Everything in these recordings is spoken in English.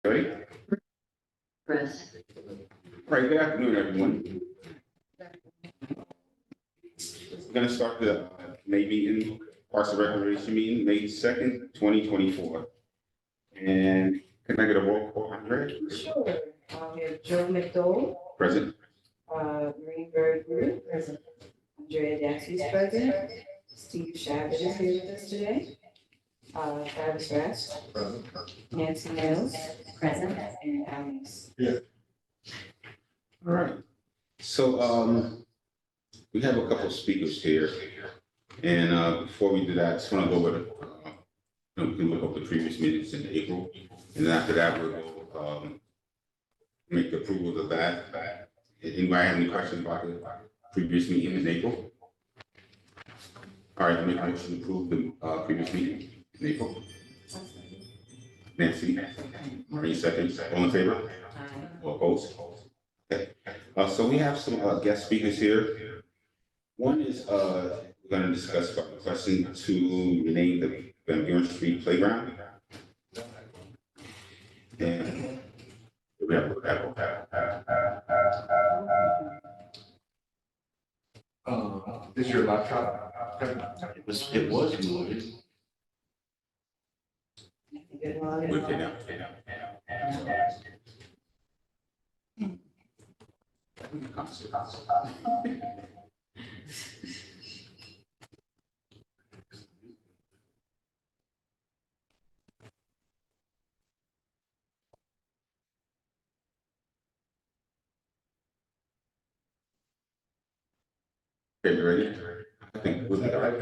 Ready? Press. All right, good afternoon, everyone. We're gonna start the May meeting, Parks and Recreation meeting, May 2nd, 2024. And can I get a roll call, Andre? Sure. We have Joe McDowell, Present. Maureen Berg, present. Andrea Daxby's present. Steve Shabbat is here with us today. Travis Rask. Nancy Mills. Present. And Alex. All right. So, we have a couple of speakers here. And, before we do that, I just want to go over we can look up the previous meetings in April. And then after that, we'll go, make the approval of that. Anybody have any questions about the previous meeting in April? All right, make a motion to approve the, previous meeting in April. Nancy, Maureen seconds, all in favor? All opposed? Okay, so we have some, guest speakers here. One is, we're gonna discuss about requesting to rename the Van Buren Street Playground. And we have, Is your laptop? It was moving. Good morning. we can, Okay, you ready? I think we'll be all right.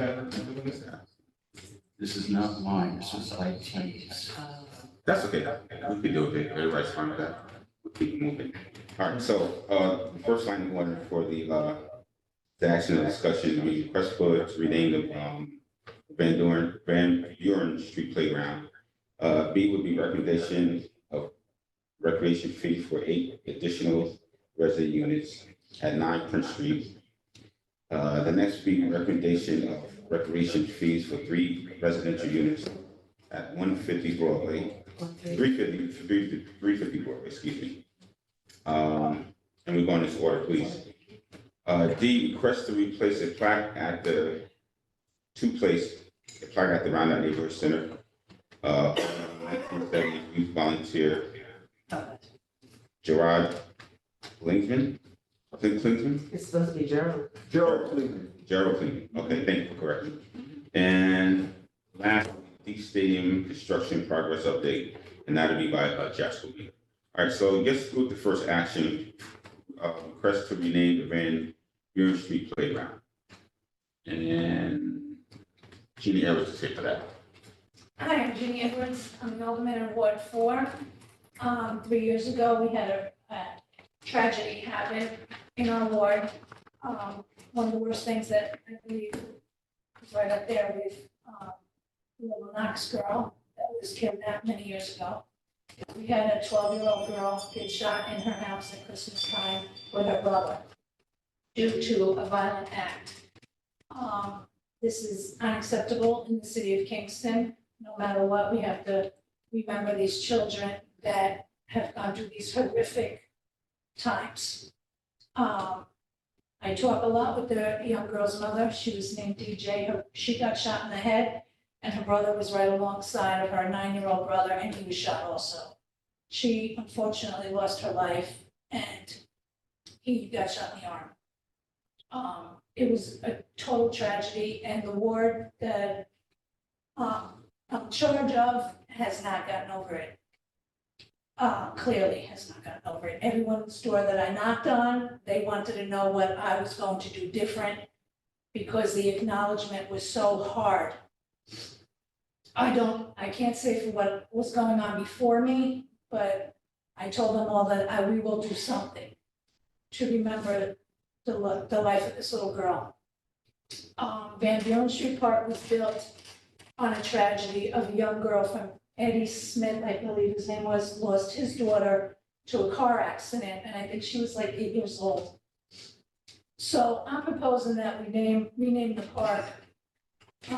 This is not mine, this is IT's. That's okay. We can do it. Everybody's fine with that. We'll keep moving. All right, so, the first line of order for the action and discussion, we request for to rename the, Van Buren Street Playground. B would be recommendation of recreation fee for 8 additional resident units at 9 Prince Street. The next be recommendation of recreation fees for 3 residential units at 150 Broadway, 350 Broadway, excuse me. And we're going in this order, please. D, request to replace a plaque at the plaque at the Roundup Neighborhood Center. 1970 youth volunteer Gerard Klingsman. I think Klingsman? It's supposed to be Gerald. Gerald Klingsman. Okay, thank you for correcting. And last, the stadium construction progress update, and that'll be by Jeff Scooby. All right, so let's go with the first action. Request to rename the Van Buren Street Playground. And Jeannie Edwards is here for that. Hi, I'm Ginny Edwards. I'm an alderman in Ward 4. 3 years ago, we had a tragedy happen in our ward. One of the worst things that I believe was right up there with the little Knox girl that was kidnapped many years ago. We had a 12-year-old girl get shot in her house at Christmas time with her brother due to a violent act. This is unacceptable in the city of Kingston. No matter what, we have to remember these children that have gone through these horrific times. I talk a lot with the young girl's mother. She was named DJ. She got shot in the head, and her brother was right alongside of her 9-year-old brother, and he was shot also. She unfortunately lost her life, and he got shot in the arm. It was a total tragedy, and the ward that I'm in charge of has not gotten over it. Clearly has not gotten over it. Everyone's door that I knocked on, they wanted to know what I was going to do different because the acknowledgement was so hard. I can't say for what was going on before me, but I told them all that we will do something to remember the life of this little girl. Van Buren Street Park was built on a tragedy of a young girl from Eddie Smith, I believe his name was, lost his daughter to a car accident, and I think she was like 8 years old. So I'm proposing that we rename the park.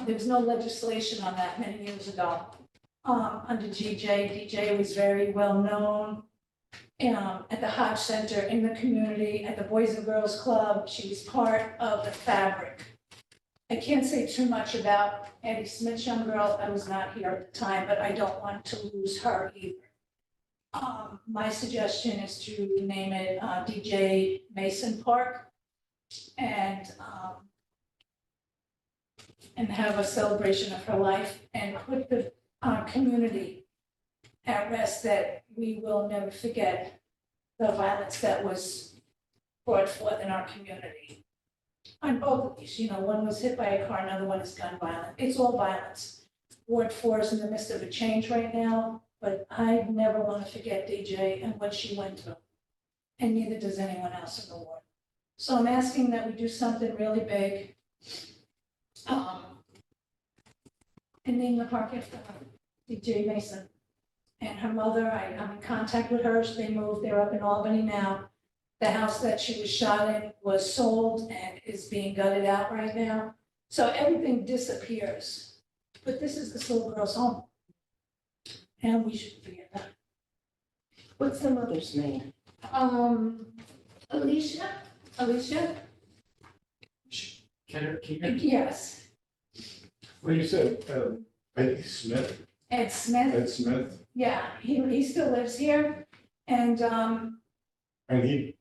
There was no legislation on that many years ago. under DJ. DJ was very well known at the Hodge Center, in the community, at the Boys and Girls Club. She was part of the fabric. I can't say too much about Eddie Smith's young girl. I was not here at the time, but I don't want to lose her either. My suggestion is to name it DJ Mason Park and have a celebration of her life and put the community at rest that we will never forget the violence that was brought forth in our community. On both of these, one was hit by a car, another one is gun violent. It's all violence. Ward 4 is in the midst of a change right now, but I never want to forget DJ and what she went through. And neither does anyone else in the ward. So I'm asking that we do something really big. And name the park after her, DJ Mason. And her mother, I'm in contact with her. They moved, they're up in Albany now. The house that she was shot in was sold and is being gutted out right now. So everything disappears. But this is this little girl's home. And we shouldn't forget that. What's the mother's name? Alicia? Can you? Yes, Well, you said, Eddie Smith, Ed Smith. Ed Smith, Yeah, he still lives here. And and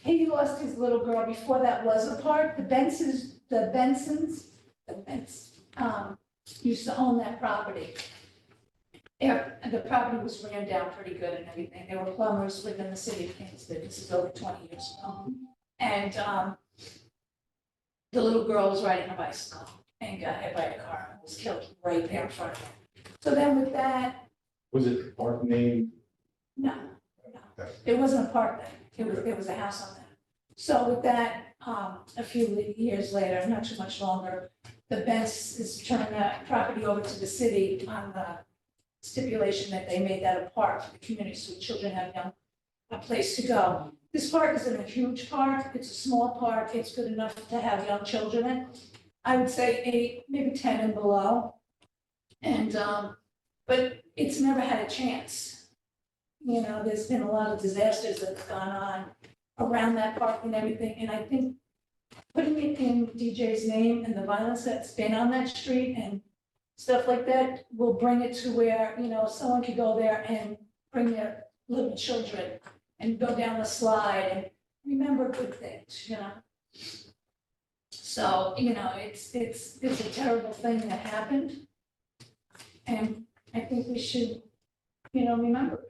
he lost his little girl. Before that was a park. The Bensons used to own that property. Yeah, and the property was ran down pretty good and everything. They were plumbers within the city of Kingston. This is over 20 years ago. And the little girl was riding a bicycle and got hit by a car and was killed right there in front of her. So then with that, was it the park name? no, it wasn't a park then. It was a house on that. So with that, a few years later, not too much longer, the Benz is turning that property over to the city on the stipulation that they made that a park for the community, so children have a place to go. This park isn't a huge park. It's a small park. It's good enough to have young children in. I would say 8, maybe 10 and below. And, but it's never had a chance. There's been a lot of disasters that's gone on around that park and everything. And I think putting it in DJ's name and the violence that's been on that street and stuff like that will bring it to where, someone could go there and bring their little children and go down the slide and remember good things, So, it's a terrible thing that happened. And I think we should, remember.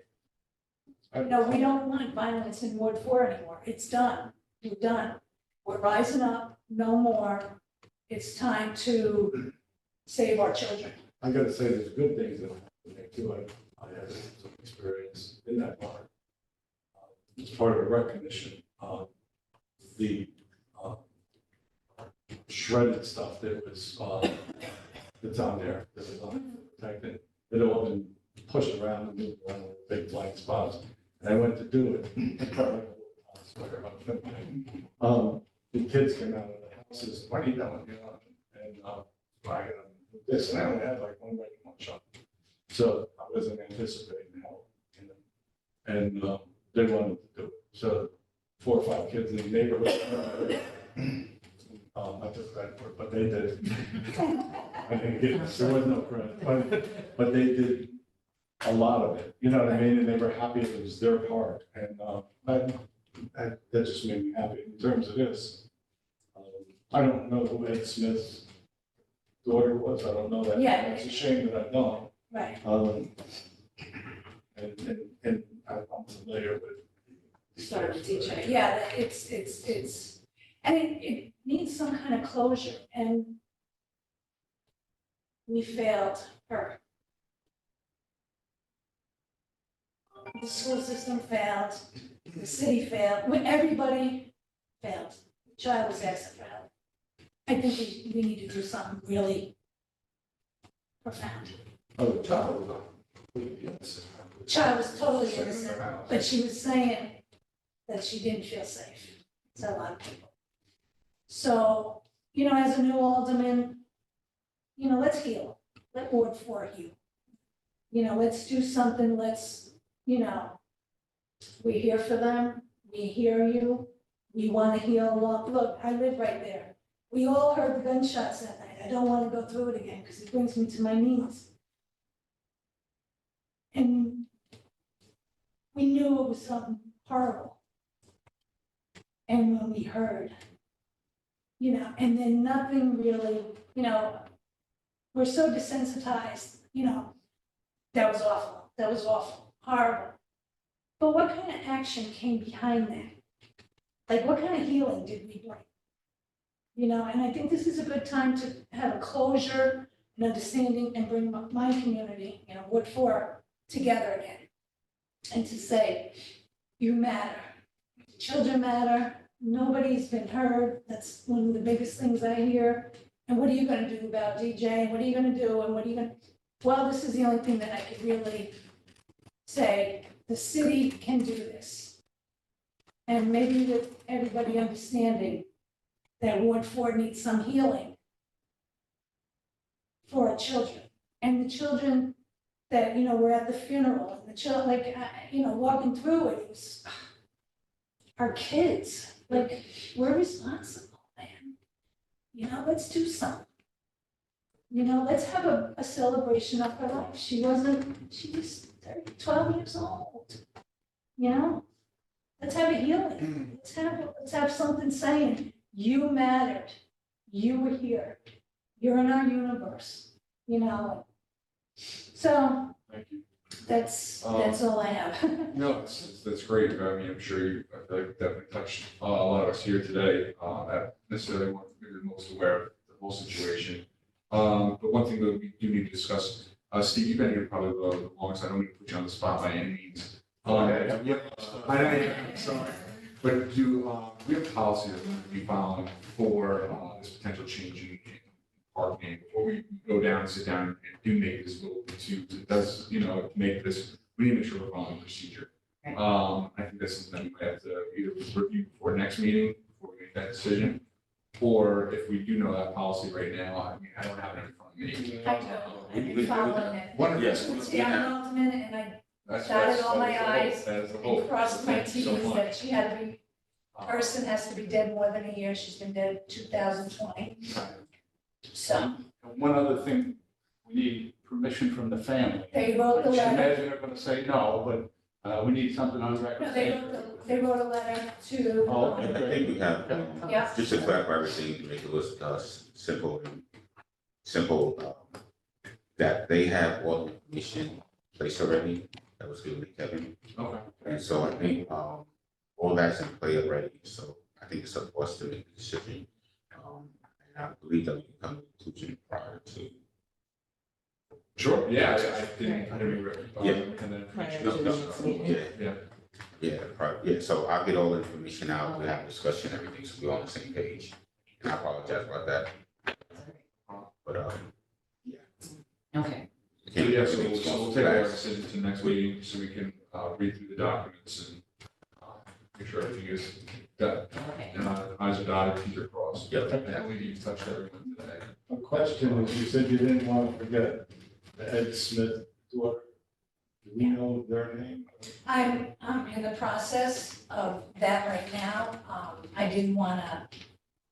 We don't want violence in Ward 4 anymore. It's done. We're done. We're rising up, no more. It's time to save our children. I gotta say, there's good things that happen too. I had some experience in that park. It's part of a recognition of the shredded stuff that was, that's on there, that was unprotected, that had all been pushed around and moved around with big blank spots. And I went to do it. The kids came out of the houses, what are you doing? And I this, and I only had like one shot. So I wasn't anticipating help. And they wanted to do it. So 4 or 5 kids in the neighborhood. I took credit for it, but they did. I didn't get, there was no credit, but they did a lot of it. You know what I mean? And they were happy it was their part. And that just made me happy. In terms of this, I don't know who Ed Smith's daughter was. I don't know that. Yeah. It's a shame that I don't. Right. And I'm familiar with. Sorry, teacher. Yeah, it's, and it needs some kind of closure, and we failed her. The school system failed, the city failed, everybody failed. The child was asking for help. I think we need to do something really profound. Oh, the child was completely innocent. The child was totally innocent, but she was saying that she didn't feel safe. It's a lot of people. So, as a new alderman, let's heal. Let Ward 4 heal. You know, let's do something, we're here for them, we hear you, we want to heal. Look, I live right there. We all heard the gunshots that night. I don't want to go through it again because it brings me to my knees. And we knew it was something horrible. And when we heard, and then nothing really, we're so desensitized, that was awful, horrible. But what kind of action came behind that? Like, what kind of healing did we bring? And I think this is a good time to have a closure and understanding and bring my community, Ward 4, together again. And to say, you matter, children matter, nobody's been heard, that's one of the biggest things I hear. And what are you gonna do about DJ, what are you gonna do, and what are you gonna, well, this is the only thing that I could really say, the city can do this. And maybe with everybody understanding that Ward 4 needs some healing for our children. And the children that, were at the funeral, and the children, walking through it, it was our kids, we're responsible, man. Let's do something. Let's have a celebration of her life. She was 12 years old, Let's have a healing. Let's have something saying, you mattered, you were here, you're in our universe, So Thank you. that's all I have. No, that's great. I mean, I'm sure I feel like you definitely touched a lot of us here today. That necessarily weren't maybe the most aware of the whole situation. But one thing that we do need to discuss, Steve, you've been here probably the longest. I don't mean to put you on the spot by any means. I'm sorry. But we have policy that we're going to be following for this potential change in parking before we go down and sit down and do make this vote to make this, we need to make sure we're following procedure. I think that's something that we might have to either review before next meeting, before we make that decision. Or if we do know that policy right now, I mean, I don't have it in front of me. I do, I've been following it. Wonderful. Yes. Yeah, I'm an alternate, and I dotted all my i's and crossed my t's that she had to be, person has to be dead more than a year. She's been dead 2020. So One other thing, we need permission from the family. they wrote the I letter. imagine they're gonna say no, but we need something on record. No, they wrote a letter to. Oh, I think we have, Yeah. just to clarify everything, to make it list simple, that they have all the information placed already, that was given to Kevin. Okay. And so I think, all that's in play already, so I think it's up to us to make the decision. And I believe that we can come to a conclusion prior to. Sure, yeah, I didn't Yeah. and then. Prior No, no, Yeah. Yeah, so I'll get all the information out, we have a discussion, everything, so we're on the same page. And I apologize about that, but, Okay. So yeah, so we'll take our decision to the next meeting so we can read through the documents and make sure everything is done. Okay. And I's are dotted, T's are crossed. Yep. And I believe you've touched everyone today. A question is, you said you didn't want to forget the Ed Smith daughter. Do we know their name? I'm in the process of that right now. I didn't want to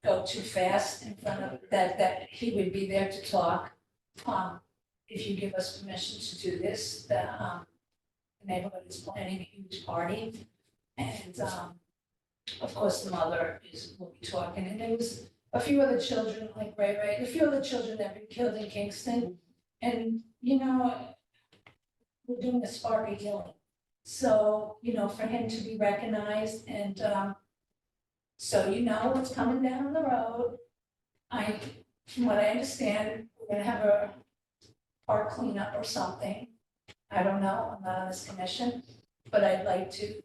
go too fast in front of that he would be there to talk. If you give us permission to do this, the neighborhood is planning a huge party. And, of course, the mother will be talking, and there was a few other children, like Ray, a few other children that have been killed in Kingston. And, we're doing a Sparky healing. So, for him to be recognized and, so what's coming down the road. From what I understand, we're gonna have a park cleanup or something. I don't know, I'm not on this commission, but I'd like to,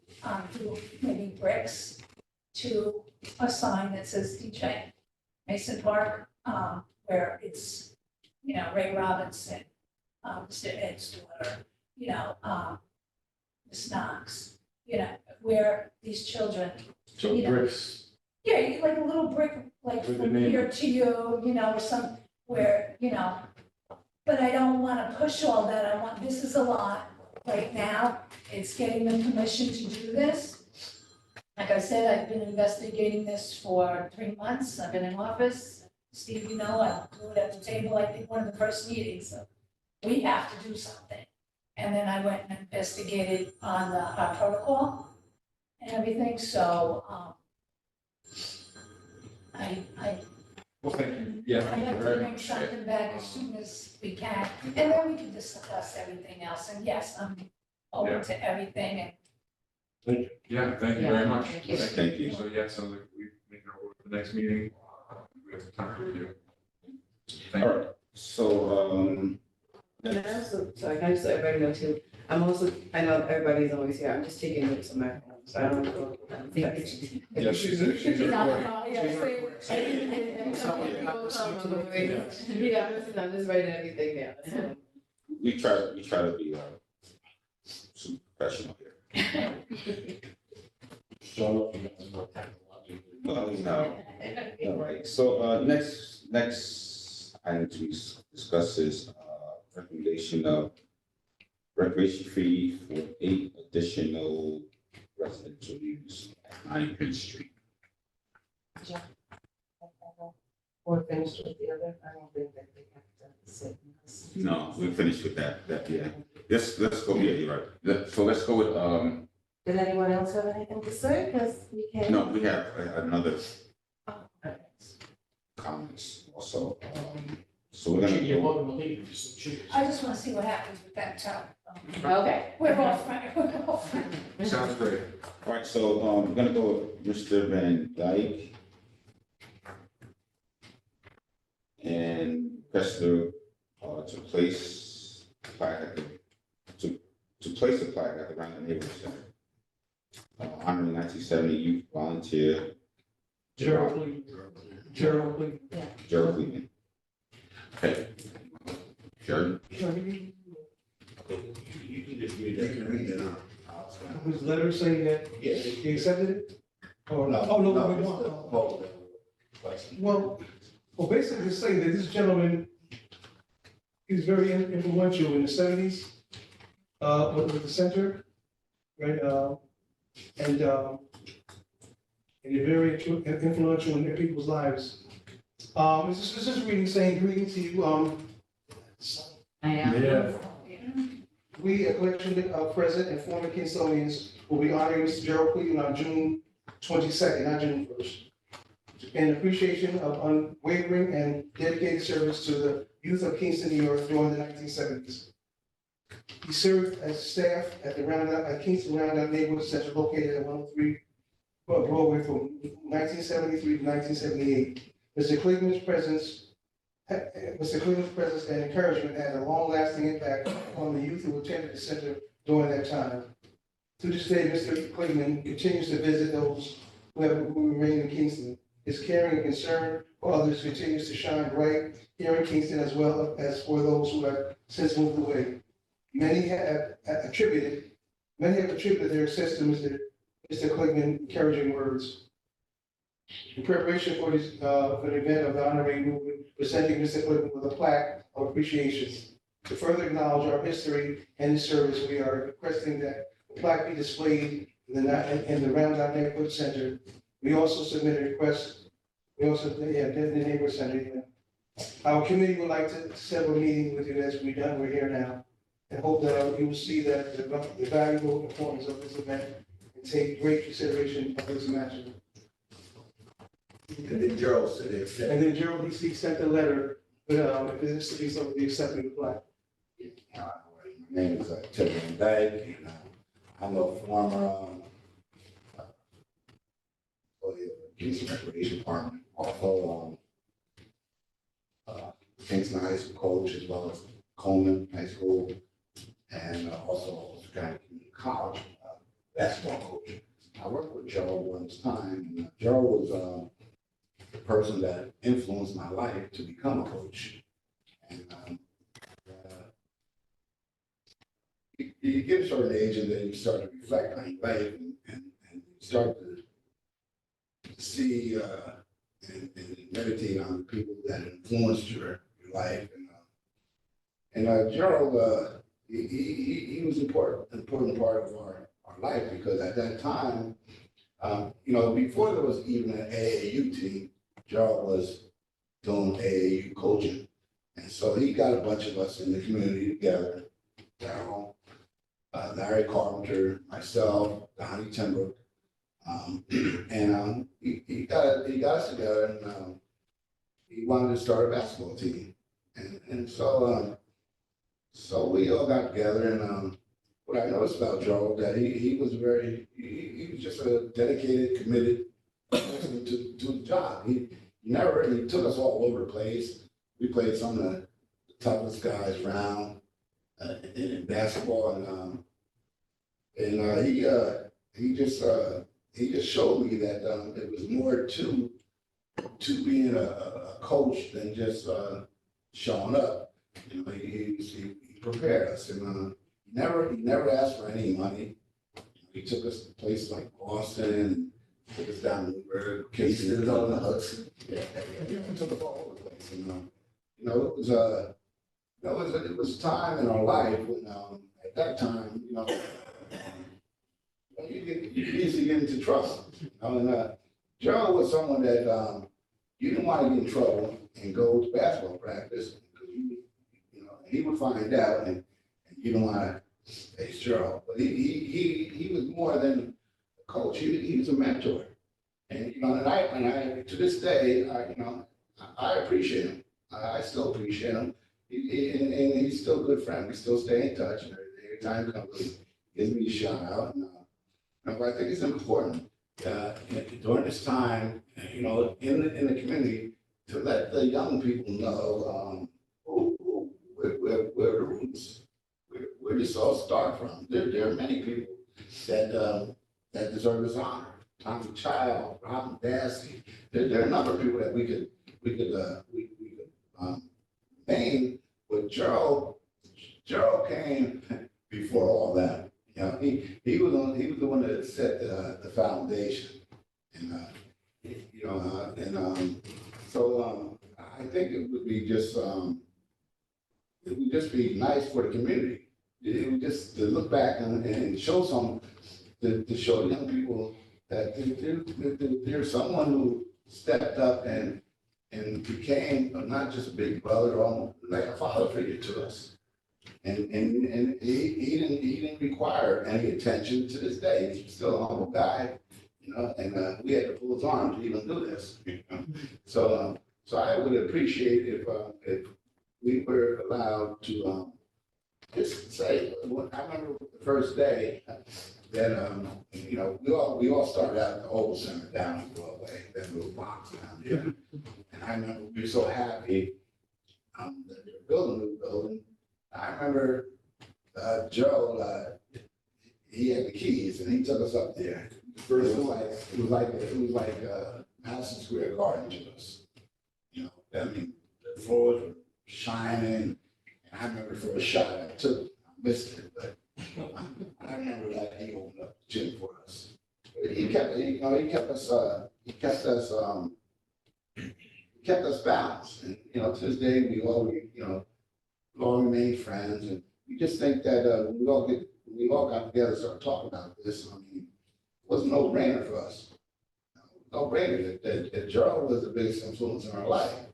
do maybe bricks to a sign that says DJ Mason Park, where it's, Ray Robinson, Mr. Ed's daughter, Ms. Knox, where these children, So Yeah. bricks, yeah, like a little brick, like With the from name. here to you, or some, where, But I don't wanna push all that, this is a lot right now, it's getting the permission to do this. Like I said, I've been investigating this for 3 months, I've been in office, Steve, you know, I do it at the table, I think one of the first meetings, so we have to do something. And then I went and investigated on our protocol and everything, so, I Well, thank you. Yeah, I thank you have to very bring much. something back as soon as we can, and then we can discuss everything else, and yes, I'm open to everything, and Yeah, thank you Yeah, very much. thank you. Thank you. So, yeah, sounds like we make it over to the next meeting. We have time to review. Thank All you. right, so, And I also, sorry, can I just let everybody know too, I'm also, I know everybody's always here, I'm just taking notes on my phone, so I don't know. Yeah, she's recording. Yeah, I'm just writing everything down, so. we try to be, super professional here. Well, no. All right, so, next item to discuss is, recommendation of recreation fee for 8 additional residential use at 9 Prince Street. Or finished with the other, I don't think that they have to sit. No, we're finished with that, yeah. Let's go, yeah, you're right. So let's go with, Did anyone else have anything to say? Because we can. no, we have another Oh, okay. comments also. So we're gonna go, I just wanna see what happens with that town. Okay. We're all friends, Sounds great. all right, so, we're gonna go with Mr. Van Dyke. And Kessler, to place a plaque at the, to place a plaque at the Round Neighborhood Center. Honoring 1970 youth volunteer Gerald Cleveland. Gerald Cleveland. Gerald Cleveland. Okay. Sure. His letter saying that he accepted it? Or, oh, no, we want. Well, basically it's saying that this gentleman is very influential in the 70s, with the center, right? And you're very influential in people's lives. This is reading saying, greeting to you, I am. Yeah. we, a collection of present and former Kingstonians, will be honoring Mr. Gerald Cleveland on June 22nd, not June 1st. In appreciation of unwavering and dedicated service to the youth of Kingston, New York during the 1970s. He served as staff at the Kingston Roundup Neighborhood Center located at 103 Broadway from 1973 to 1978. Mr. Cleveland's presence and encouragement had a long-lasting impact on the youth who attended the center during that time. To this day, Mr. Cleveland continues to visit those who remain in Kingston. His caring and concern for others continues to shine bright here in Kingston as well as for those who have since moved away. Many have attributed their success to Mr. Cleveland's encouraging words. In preparation for this, for the event of the honorary movement, presenting Mr. Cleveland with a plaque of appreciation. To further acknowledge our history and his service, we are requesting that the plaque be displayed in the Roundup Neighborhood Center. We also submit a request, in the neighborhood center. Yeah. Our committee would like to set a meeting with you as we're here now. And hope that you will see that the valuable importance of this event and take great consideration of this matter. And then Gerald said it. And then Gerald, he sent a letter, if this to be something accepting the plaque. My name is Ted Van Dyke, and I'm a former employee of the Kingston Recreation Department, also Kingston High School coach as well as Coleman High School, and also County Community College basketball coach. I worked with Gerald one time, and Gerald was the person that influenced my life to become a coach. And you get a certain age and then you start to reflect on your life and you start to see and meditate on the people that influenced your life. And Gerald, he was important part of our life because at that time, before there was even an AAU team, Gerald was doing AAU coaching. And so he got a bunch of us in the community together, Darryl, Larry Carpenter, myself, Donnie Timbrook. He got us together and he wanted to start a basketball team. So we all got together and what I noticed about Joe that he was just a dedicated, committed person to the job. He took us all over the place. We played some of the toughest guys around in basketball and he just showed me that it was more to being a coach than just showing up. He prepared us and he never asked for any money. He took us to places like Boston, took us down to Newburgh, Casey, on the Hudson. Yeah, he took us all over the place. And, it was a time in our life when at that time, you easily get into trouble. Joe was someone that you didn't want to get in trouble and go to basketball practice because he would find out and you don't want to face Joe. But he was more than a coach. He was a mentor. And and I to this day I appreciate him. I still appreciate him. And he's still a good friend. We still stay in touch. And every time he comes, he gives me a shout out. And I think it's important during this time, in the community, to let the young people know where the roots, where this all start from. There are many people that deserve this honor. Tommy Child, Robin Dassey. There are a number of people that we could name, but Gerald came before all that. He was the one that set the foundation, and so I think it would just be nice for the community. It would just to look back and show to show young people that there's someone who stepped up and became not just a big brother, almost like a father figure to us. And he didn't require any attention to this day. He's still a humble guy, and we had to pull his arm to even do this. So I would appreciate if we were allowed to just say, I remember the first day that we all started out at the Oval Center down in Broadway, that little box down there. And I remember we were so happy that they were building a new building. I remember Joe, he had the keys and he took us up there. It was like Madison Square Garden to us. The floors were shining. And I remember the first shot I took, I missed it, but I remember that he opened up the gym for us. He kept us balanced. And to this day we all remain friends, and we just think that we all got together and started talking about this. It was a no-brainer for us. No brainer that Gerald was the biggest influence in our life.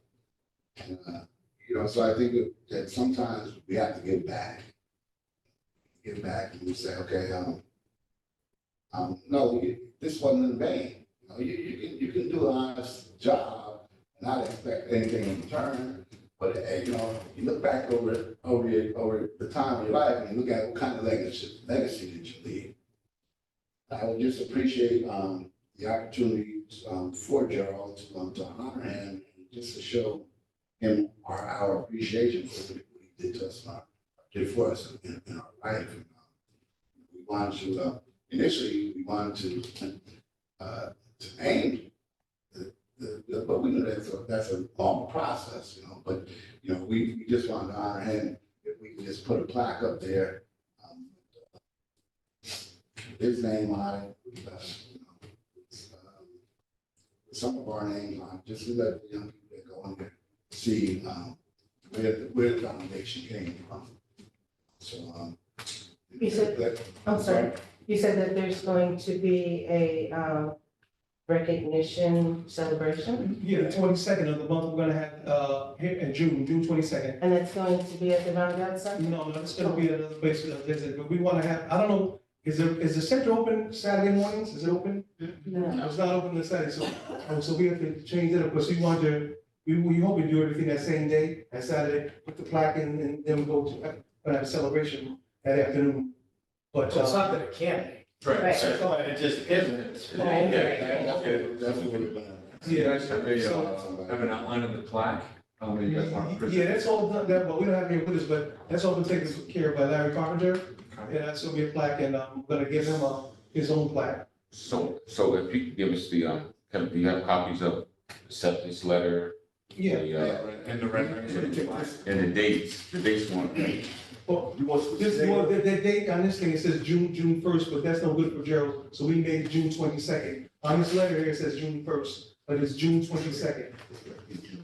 And, so I think that sometimes we have to give back. Give back and we say, okay, no, this wasn't in vain. You can do an honest job and not expect anything in return. But you look back over the time of your life and you look at what kind of legacy did you leave. I would just appreciate the opportunity for Gerald to honor him, and just to show him our appreciation for what he did to us, did for us in our life. We wanted to initially to aim. But we knew that's a long process, But we just wanted to honor him. If we could just put a plaque up there, his name on it, some of our names on it, just to let the young people that go in there see where the foundation came from. So, You said- I'm sorry, you said that there's going to be a, recognition celebration, Yeah, the 22nd of the month, we're gonna have, here in June 22nd. and it's going to be at the Vanguard Center? No, it's gonna be another place to visit, but we wanna have, I don't know, is the center open Saturday mornings? Is it open? No. It's not open on Saturday, so we have to change it up, because we want to, we hope we do everything that same day, that Saturday, put the plaque in, and then we go to, have a celebration that afternoon. But, So it's not that it can't be. Right. So it just isn't. Oh, okay. that's what we're gonna. Yeah, guys have have an outline of the plaque? You guys want to present? yeah, that's all done, that, but we don't have it here with us, but that's all been taken care of by Larry Carpenter. Yeah, that's gonna be a plaque, and I'm gonna give him his own plaque. So if you could give us the, Kevin, do you have copies of acceptance letter? Yeah. And the renderings of the plaque? And the dates one. Well, You want this, well, the date on this thing, it says June 1st, but that's no good for Gerald, so we made it June 22nd. On this letter here, it says June 1st, but it's June 22nd.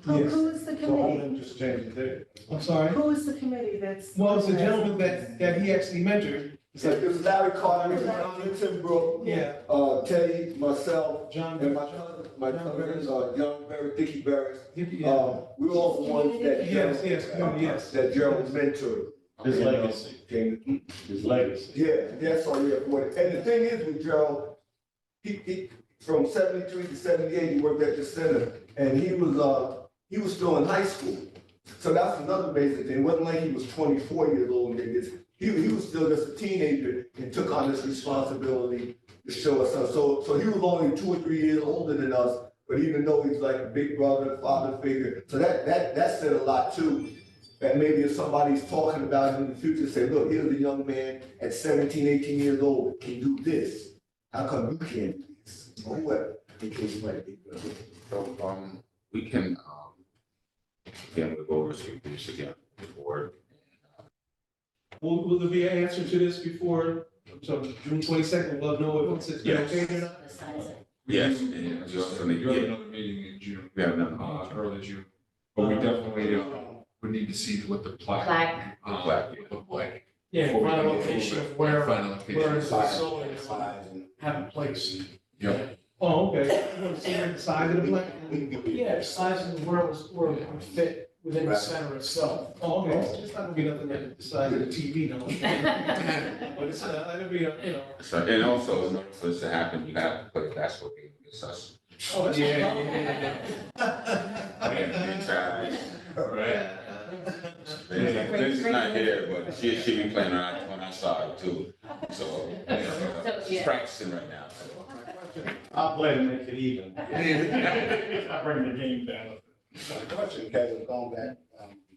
Yes. Who is the So all committee? them just change the date. I'm sorry? Who is the committee that's? Well, it's a gentleman that he actually mentored. It's It like, was Larry Carter, Jonathan Timbrook, yeah, Teddy, myself, John. and my cousins, Young Berry, Dickie Berry. Yeah. We were all the ones that Yes, yes. that Gerald mentored. His legacy. His legacy. Yeah, that's all you have for it. And the thing is with Gerald, he from 73 to 78, he worked at the center, and he was still in high school. So that's another basic thing. It wasn't like he was 24 years old and did this. He was still just a teenager and took on this responsibility to show us something. So he was only 2 or 3 years older than us, but even though he's like a big brother, father figure, so that said a lot too. That maybe if somebody's talking about him in the future, say, look, here's a young man at 17, 18 years old, can do this. How come you can't do this? Or whoever, in case might be. So, we can, again, we'll go over this again, the board. Will there be an answer to this before, so June 22nd, we'll know if it's Yes. okay or not? The size of. Yes, and you also need, You have yeah, another meeting in June, we have another. early June. But we definitely would need to see what the plaque. Plaque. Would look like. Yeah, final location of where, Final where location. is the facility have placed. Yeah. Oh, okay. You want to see the size of the plaque? Yeah, size and where it would fit within the center itself. Oh, okay, so it's not gonna be nothing that the size of the TV, no. But it's, it'll be, So, and also, in order for this to happen, you have to play a basketball game against us. Oh, that's. And Travis, Right. Vince is not here, but she be playing on our side too. So, she's practicing right now. I'll play to make it even. I bring the game down. The question, Kevin, going back,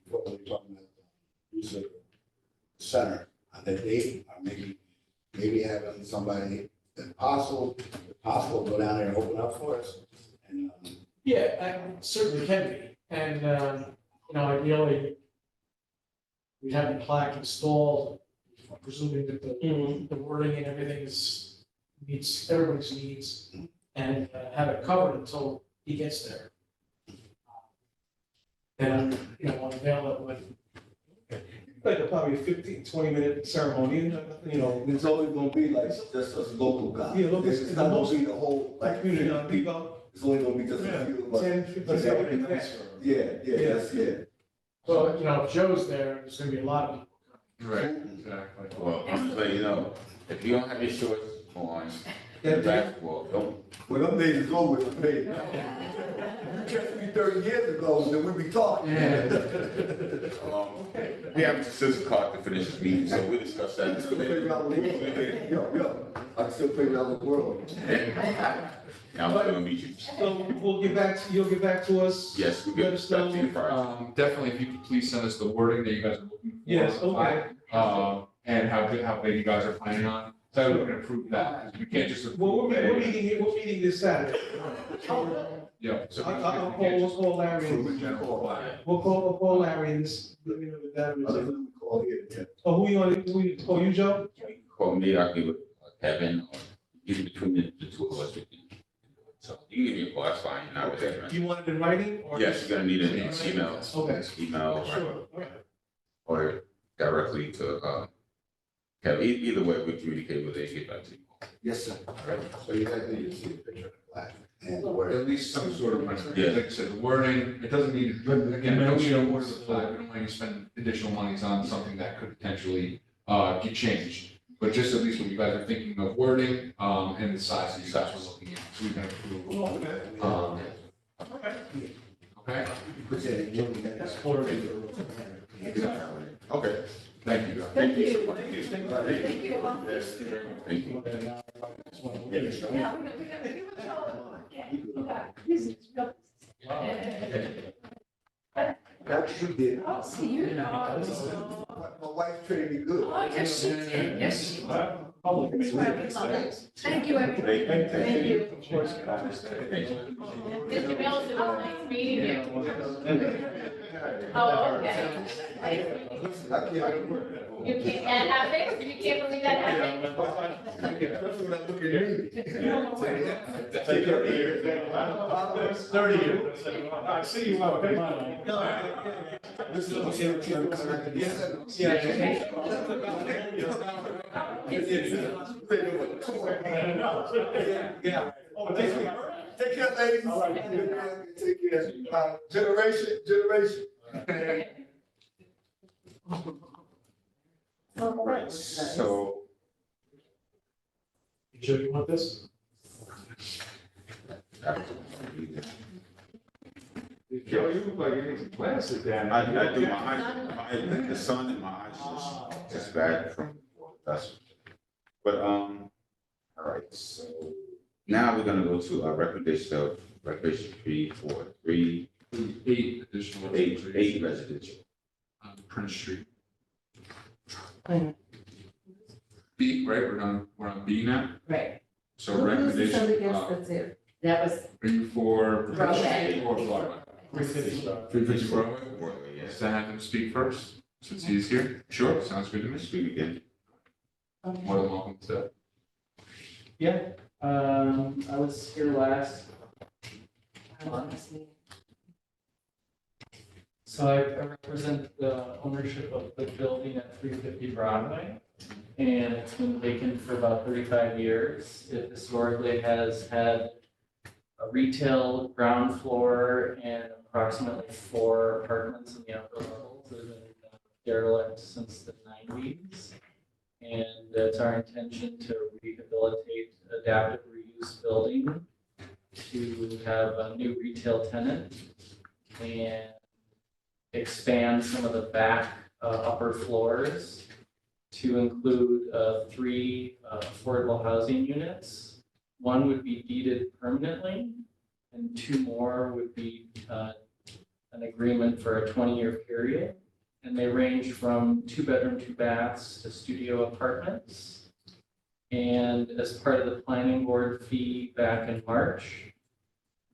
before we were talking about the music center, that they are maybe having somebody, if possible, go down there and open up for us. And, Yeah, I certainly can be. And, ideally, we have the plaque installed, presuming that the wording and everything meets everybody's needs, and have it covered until he gets there. And, unveil it with. Like probably a 15-20 minute ceremony, It's always gonna be like just us local guys. Yeah, local- It's not gonna be the whole, like, community, people. people, It's only gonna be just a few of us. 10-15 minutes. Yeah. So, if Joe's there, there's gonna be a lot of people. Right, exactly. Well, but if you don't have your shorts on, basketball, don't. Well, them days is over for me. Just be 30 years ago, then we'd be talking. We have a sister card to finish this meeting, so we'll discuss that. I'm still figuring out the world. Yo, I'm still figuring out the world. Now I'm gonna meet you. So you'll get back to us? Yes, we Let get us stuff know. to you Friday. Definitely, if you could please send us the wording that you guys are looking for. Yes, okay. And how big you guys are planning on, so we can approve that, 'cause we can't just. Well, we're meeting this Saturday. Yeah. So We'll call Larry, Approve and the general plan. we'll call Larry and just, let me know if that Other is. than call here to Oh, who you call you, Joe? call me, I'll give it Kevin, or either between the two of us. So you can give me a call, that's fine, not with that. You want it in writing or? Yes, you're gonna need an email. Okay. Email, Sure. Okay, either way, we communicate with it and get back to you. Yes, sir. So you guys need to see a picture of the plaque and where. At least some sort of, Yeah. like I said, the wording, it doesn't need, again, don't need to order the flag, we don't want you to spend additional monies on something that could potentially, get changed. But just at least what you guys are thinking of wording, and the size that you guys are looking at, so we can approve. Okay, Okay. thank you, guys. Thank you. Thank you. Thank you. Thank you. Yeah, we got. Okay, okay. This is real. That's what you did. Oh, see, you know. My wife trained me good. Oh, yes, she did, yes, she did. That's why we love it. Thank you, everybody. Thank you. Mr. Mills, it was nice meeting you. Oh, okay. You can't, that happened? You can't believe that happened? Especially when I look at you. Take care. 30 years. I see you out. Yeah. Oh, take care, ladies. Take care. Generation. All right, so. You sure you want this? Joe, you look like you need some glasses, Dan. I do, the sun in my eyes is just bad from, that's, but, all right, so now we're gonna go to our recommendation fee for Eight additional. eight residential. On Prince Street. Mhm. B, right, we're on B now, Right, so Who was the recommendation, delegate that's it? that was are you for Prince Broadway. Street or Broadway? 350 Broadway? Yes. Does that have him speak first, since he's here? Sure, sounds good to me. Speak again. More than welcome to. Yeah, I was here last month. So I represent the ownership of the building at 350 Broadway. And it's been vacant for about 35 years. It historically has had a retail ground floor and approximately 4 apartments in the upper levels that have been derelict since the 90s. And it's our intention to rehabilitate adaptive reuse building to have a new retail tenant and expand some of the back upper floors to include 3 affordable housing units. 1 would be deeded permanently, and 2 more would be an agreement for a 20-year period. And they range from 2-bedroom, 2 baths to studio apartments. And as part of the planning board fee back in March,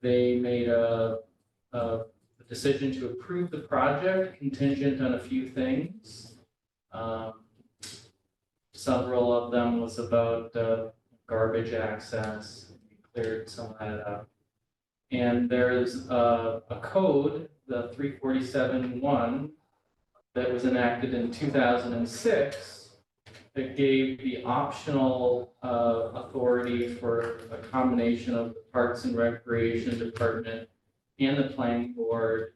they made a decision to approve the project contingent on a few things. Several of them was about garbage access. We cleared some of that up. And there's a code, the 347-1, that was enacted in 2006 that gave the optional authority for a combination of the Parks and Recreation Department and the Planning Board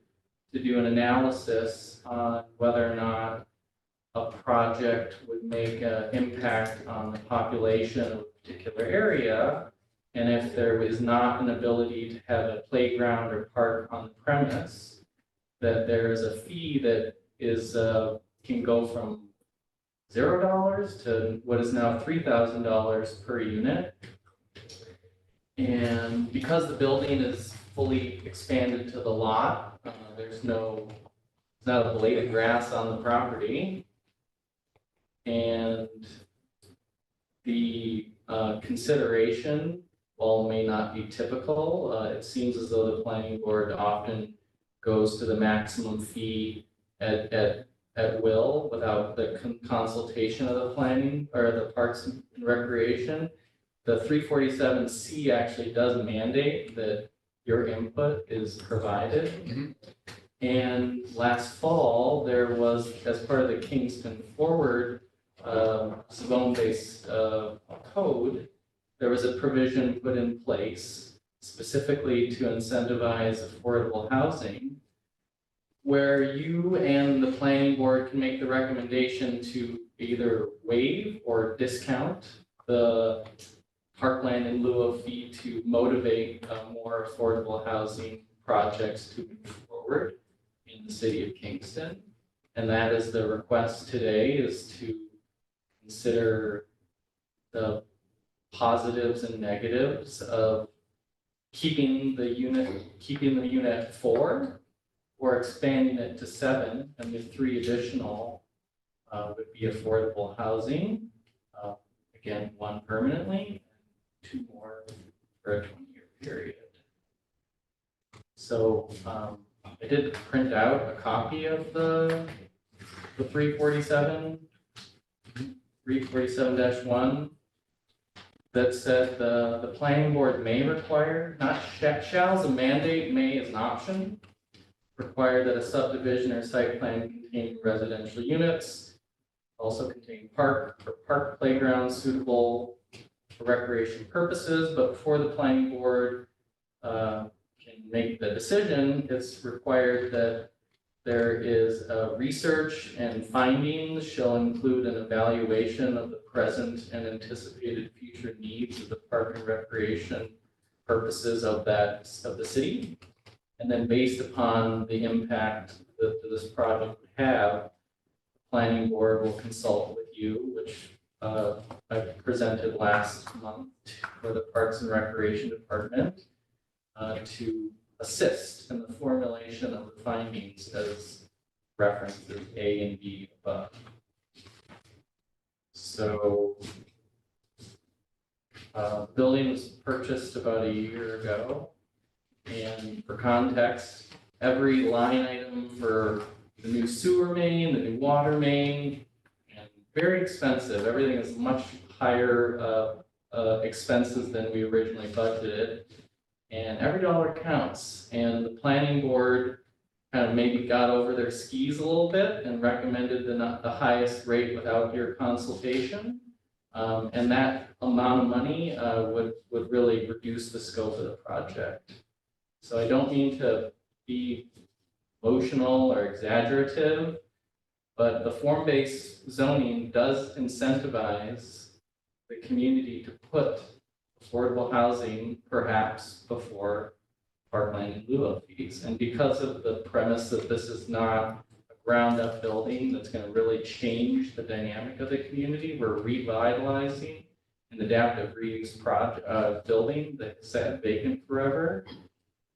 to do an analysis on whether or not a project would make an impact on the population of a particular area. And if there is not an ability to have a playground or park on the premise, that there is a fee that is can go from $0 to what is now $3,000 per unit. And because the building is fully expanded to the lot, there's not a blade of grass on the property. And the consideration, while may not be typical, it seems as though the planning board often goes to the maximum fee at will without the consultation of the planning or the Parks and Recreation. The 347C actually does mandate that your input is provided. And last fall, there was, as part of the Kingston Forward zone-based code, there was a provision put in place specifically to incentivize affordable housing, where you and the planning board can make the recommendation to either waive or discount the parkland in lieu of fee to motivate more affordable housing projects to move forward in the city of Kingston. And that is the request today, is to consider the positives and negatives of keeping the unit at 4 or expanding it to 7, and the 3 additional would be affordable housing. Again, 1 permanently, 2 more for a 20-year period. So I did print out a copy of the 347-1 that said the planning board may require, not shall is a mandate, may is an option, require that a subdivision or site plan contain residential units, also contain park playgrounds suitable for recreation purposes, but before the planning board can make the decision, it's required that there is research and findings shall include an evaluation of the present and anticipated future needs of the park and recreation purposes of the city. And then based upon the impact that this project would have, the planning board will consult with you, which I presented last month for the Parks and Recreation Department to assist in the formulation of the findings as referenced as A and B above. So the building was purchased about a year ago. And for context, every line item for the new sewer main, the new water main, and very expensive. Everything is much higher expenses than we originally budgeted. And every dollar counts. And the planning board kind of maybe got over their skis a little bit and recommended the highest rate without your consultation. And that amount of money would really reduce the scope of the project. So I don't mean to be emotional or exaggerative, but the form-based zoning does incentivize the community to put affordable housing perhaps before parkland in lieu of fees. And because of the premise that this is not a ground-up building that's going to really change the dynamic of the community, we're revitalizing an adaptive reuse building that sat vacant forever.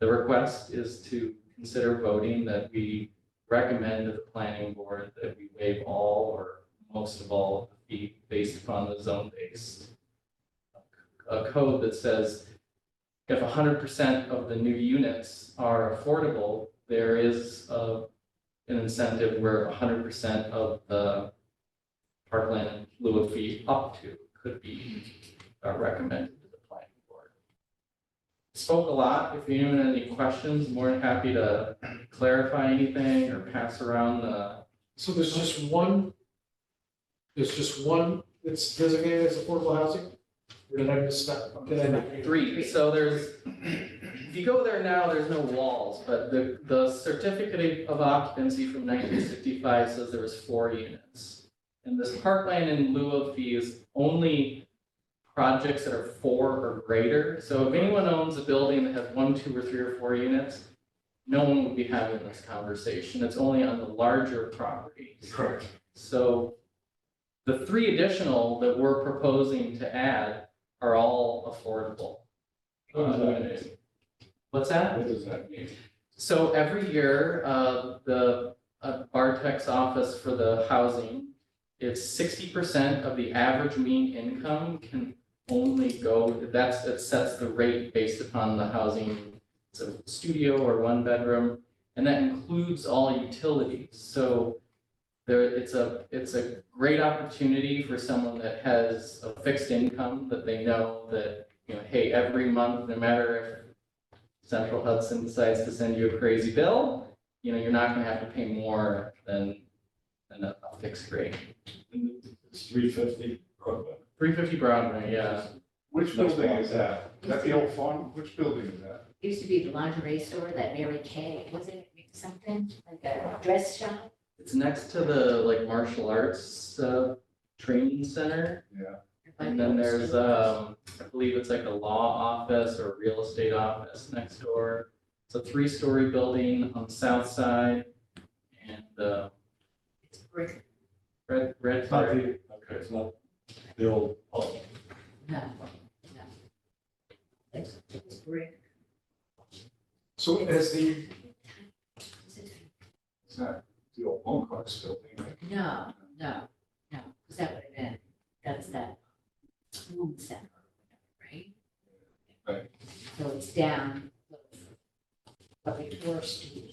The request is to consider voting that we recommend to the planning board that we waive all or most of all of the fee based upon the zone-based code that says if 100% of the new units are affordable, there is an incentive where 100% of the parkland in lieu of fee up to could be recommended to the planning board. Spoke a lot. If anyone had any questions, more than happy to clarify anything or pass around the. So there's just one that's designated as affordable housing? Or did I miss that? Did I not? 3. So there's, if you go there now, there's no walls, but the certificate of occupancy from 1965 says there was 4 units. And this parkland in lieu of fee is only projects that are 4 or greater. So if anyone owns a building that has 1, 2, or 3, or 4 units, no one would be having this conversation. It's only on the larger properties. Correct. So the 3 additional that we're proposing to add are all affordable. What's that? What does that mean? So every year, the Bartek's office for the housing, it's 60% of the average mean income can only go, it sets the rate based upon the housing. It's a studio or 1 bedroom, and that includes all utilities. So it's a great opportunity for someone that has a fixed income that they know that, hey, every month, no matter if Central Hudson decides to send you a crazy bill, you're not going to have to pay more than a fixed rate. The It's 350 Broadway. 350 Broadway, yeah. Which building is that? Is that the old farm? Which building is that? Used to be the lingerie store that Mary Kay, was it something like a dress shop? It's next to the like martial arts training center. Yeah. And then there's I believe it's like a law office or real estate office next door. It's a 3-story building on the south side. And It's brick. red It's not brick. the, okay, it's not the old, oh, No, no. It's brick. So as the, It's not the old Home Cars building, right? No, because that would have been, that's that home center, right? Right. So it's down, but before Steve,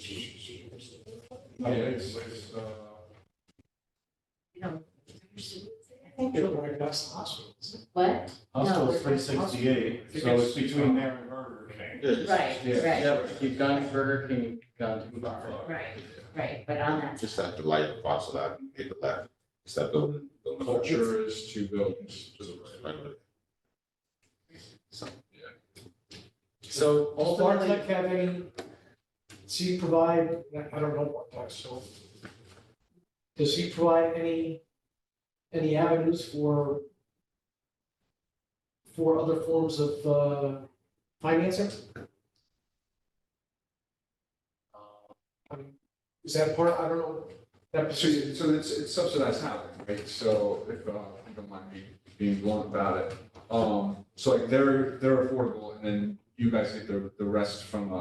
Yeah, it's, you know. I think you're right next to the hospital. What? Hostel's No, 368, so it's between there and Burger King. Right, right, Yep, you've gone to Burger King, you've gone to bar. right, but on that. Just after light parcel out, hit the left, it's that building. Culture is 2 buildings to the right. So, So ultimately, Bartek have any, does he provide, I don't know what type, so. Does he provide any avenues for other forms of financing? I mean, is that part, I don't know, that, So it's subsidized housing, right? So if you don't mind me being blunt about it. So like they're affordable and then you guys get the rest from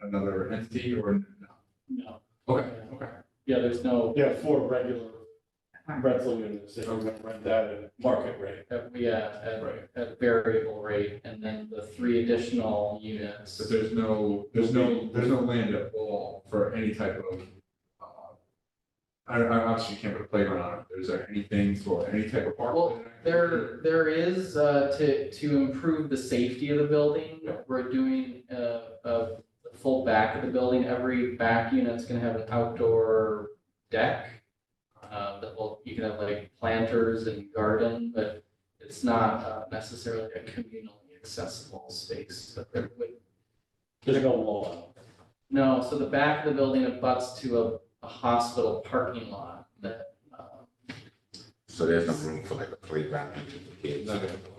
another entity or no? no. Okay. Yeah, there's no, Yeah, 4 regular rental units, if you rent that at market rate. at variable rate, and then the 3 additional units. But there's no land at all for any type of, I obviously you can't put a playground on it. Is there anything for any type of park? Well, there is, to improve the safety of the building, we're doing a full back of the building. Every back unit's gonna have an outdoor deck. You can have like planters and garden, but it's not necessarily a communally accessible space, but there would. There's no law. No, so the back of the building abuts to a hospital parking lot that, so there's no room for like a playground for kids.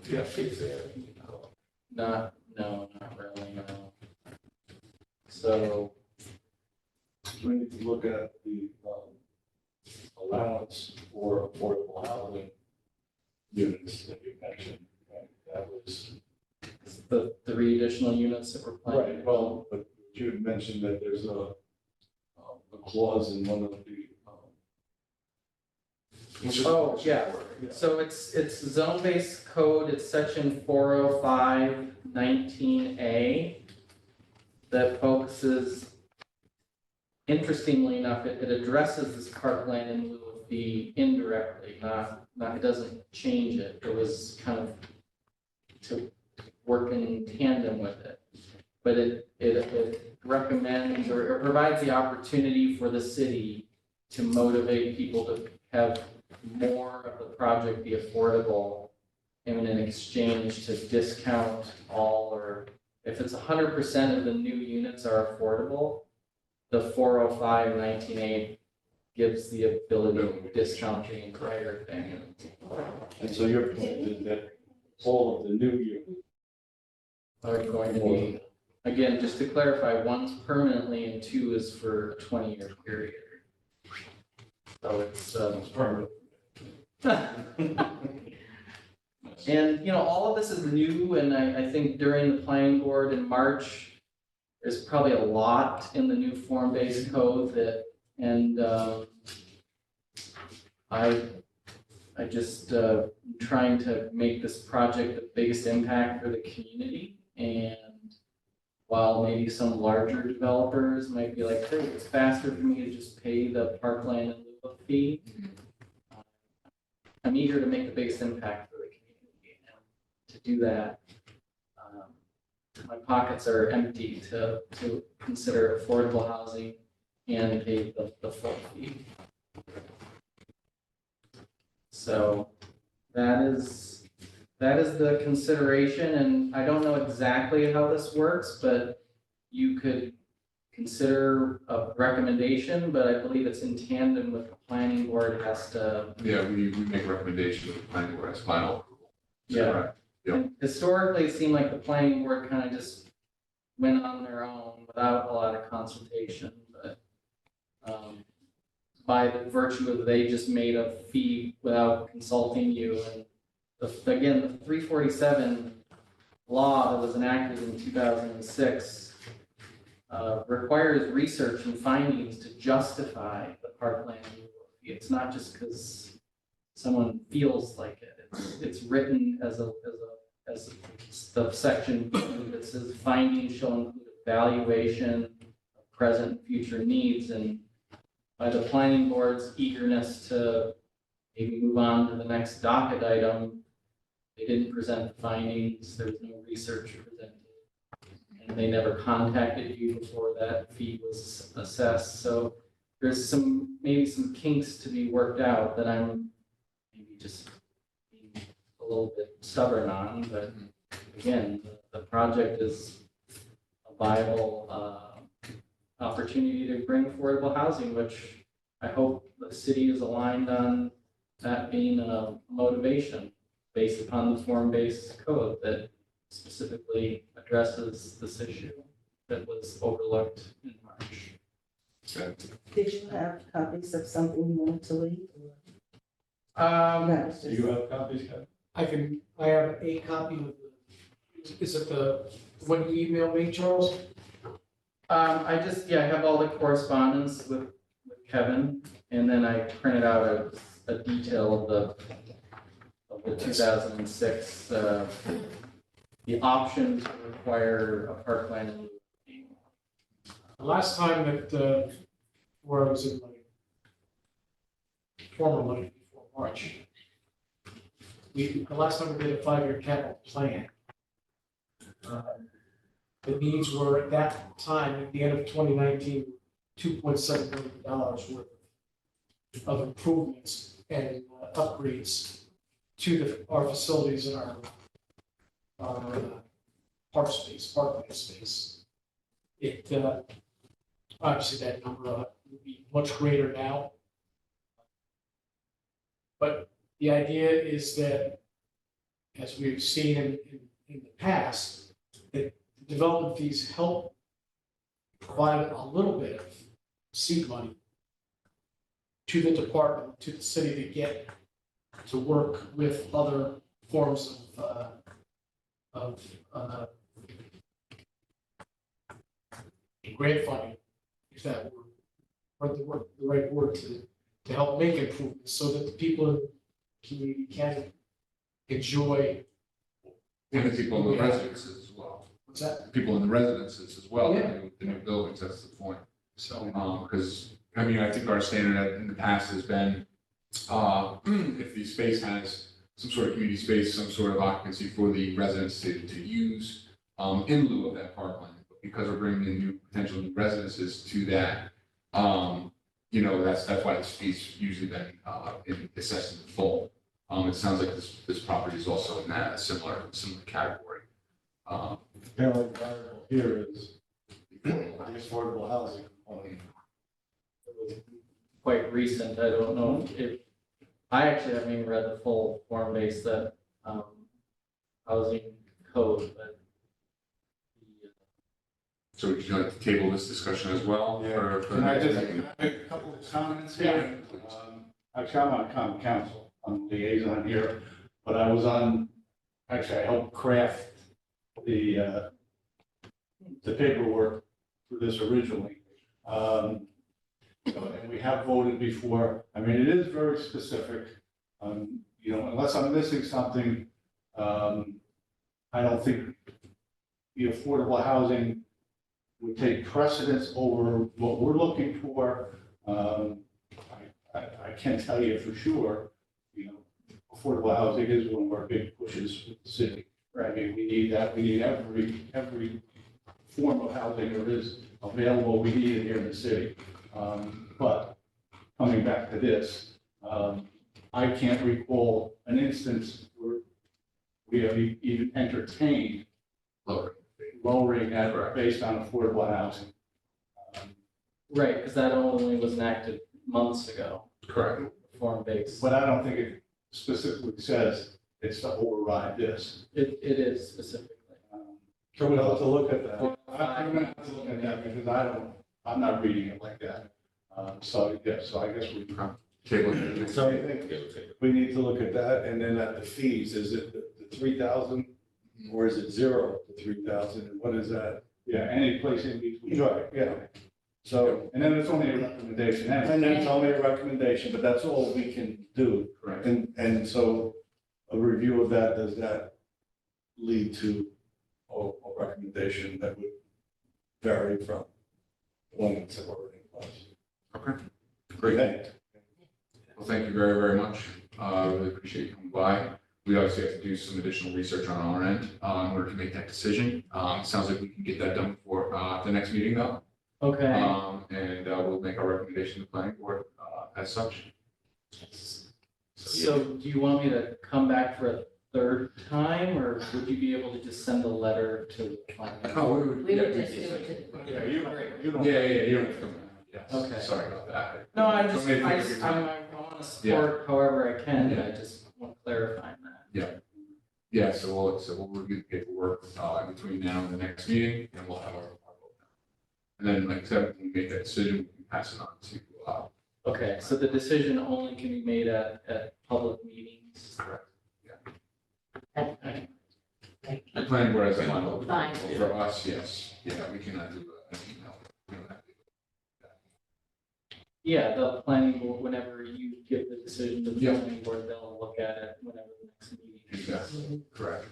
Yeah, kids there. not really, no. So, We need to look at the allowance for affordable housing units that you mentioned. Right? That was, the 3 additional units that we're planning. right, well, but you had mentioned that there's a clause in one of the. Oh, yeah, so it's zone-based code, it's section 405-19A that focuses, interestingly enough, it addresses this parkland in lieu of fee indirectly, not, it doesn't change it. It was kind of to work in tandem with it. But it recommends or it provides the opportunity for the city to motivate people to have more of the project be affordable and in exchange to discount all, or if it's 100% of the new units are affordable, the 405-19A gives the ability to discount the entire thing. And so you're committed that all of the new units Are going to be, again, just to clarify, 1's permanently and 2 is for a 20-year period. So it's permanent. And, all of this is new, and I think during the planning board in March, there's probably a lot in the new form-based code that, and I just trying to make this project the biggest impact for the community. And while maybe some larger developers might be like, hey, it's faster for me to just pay the parkland in lieu of fee, I'm eager to make the biggest impact for the community. And to do that, my pockets are empty to consider affordable housing and pay the full fee. So that is the consideration, and I don't know exactly how this works, but you could consider a recommendation, but I believe it's in tandem with the planning board has to. Yeah, we make recommendations with the planning board as final approval. Yeah. Correct. Yep. And historically, it seemed like the planning board kind of just went on their own without a lot of consultation, but by the virtue of they just made a fee without consulting you, and again, the 347 law that was enacted in 2006 requires research and findings to justify the parkland removal fee. It's not just because someone feels like it. It's written as the section that says findings shall include evaluation of present and future needs, and by the planning board's eagerness to maybe move on to the next docket item, they didn't present the findings, there was no research presented, and they never contacted you before that fee was assessed. So there's maybe some kinks to be worked out that I'm maybe just being a little bit stubborn on, but again, the project is a viable opportunity to bring affordable housing, which I hope the city is aligned on that being a motivation based upon the form-based code that specifically addresses this issue that was overlooked in March. Did you have copies of something you wanted to leave? Um, Do you have copies, Kevin? I have a copy of is it the one you emailed me, Charles? I have all the correspondence with Kevin, and then I printed out a detail of the 2006, the option to require a parkland. The last time that, where I was in my former life before March, the last time we did a 5-year capital plan, the needs were at that time, at the end of 2019, $2.7 million worth of improvements and upgrades to our facilities and our parkland space. It, obviously that number would be much greater now. But the idea is that, as we've seen in the past, that the development fees help provide a little bit of seed money to the department, to the city to get to work with other forms of grant funding, if that were the right word to help make improvements so that the people in the community can enjoy. And the people in the residences as well. What's that? People in the residences as well, Yeah. the new buildings, that's the point. So, Because, I mean, I think our standard in the past has been, if the space has some sort of community space, some sort of occupancy for the residents to use in lieu of that parkland. But because we're bringing in potential new residences to that, that's why this fee's usually been assessed in full. It sounds like this property is also in that similar category. Apparently, the variable here is the affordable housing component. Quite recent, I don't know if, I actually haven't even read the full form-based housing code, but. So would you like to table this discussion as well? Yeah. for Can I just next meeting? make a couple of comments here? Actually, I'm on common council, I'm liaison here, but I I helped craft the paperwork for this originally. And we have voted before. I mean, it is very specific. Unless I'm missing something, I don't think the affordable housing would take precedence over what we're looking for. I can't tell you for sure, affordable housing is one of our big pushes with the city. Right. I mean, we need that. We need every form of housing there is available. We need it here in the city. But coming back to this, I can't recall an instance where we have even entertained lowering that based on affordable housing. Right, because that only was enacted months ago. Correct. Form-based. But I don't think it specifically says it's to override this. It is specifically. So we'll have to look at that. I'm gonna have to look at that because I'm not reading it like that. So, yeah, so I guess we. Table. So I think we need to look at that, and then at the fees, is it the 3,000? Or is it 0 to 3,000, and what is that? Yeah, any place in between. Right, yeah. So, and then it's only a recommendation, and then it's only a recommendation, but that's all we can do. Correct. And so a review of that, does that lead to a recommendation that would vary from the one that's already in place? Okay, great. Well, thank you very, very much. Really appreciate you coming by. We obviously have to do some additional research on our end in order to make that decision. Sounds like we can get that done before the next meeting though. Okay. And we'll make our recommendation to the planning board as such. So do you want me to come back for a third time, or would you be able to just send a letter to the planning? Oh, We would just do it to. Yeah, you don't. Yeah, you don't have to come back. Yes. Okay. Sorry about that. No, I want to support however I can, and I just want clarifying that. Yeah, so we'll review the paperwork in between now and the next meeting, and we'll have our vote. And then, like I said, when we make that decision, we can pass it on to. Okay, so the decision only can be made at public meetings? Correct. Okay. The planning board has a final. Fine. For us, yes. Yeah, we cannot do an email. We don't have to do Yeah, the planning board, whenever you give the decision to the Yeah. planning board, they'll look at it whenever the next meeting is. Exactly. Correct.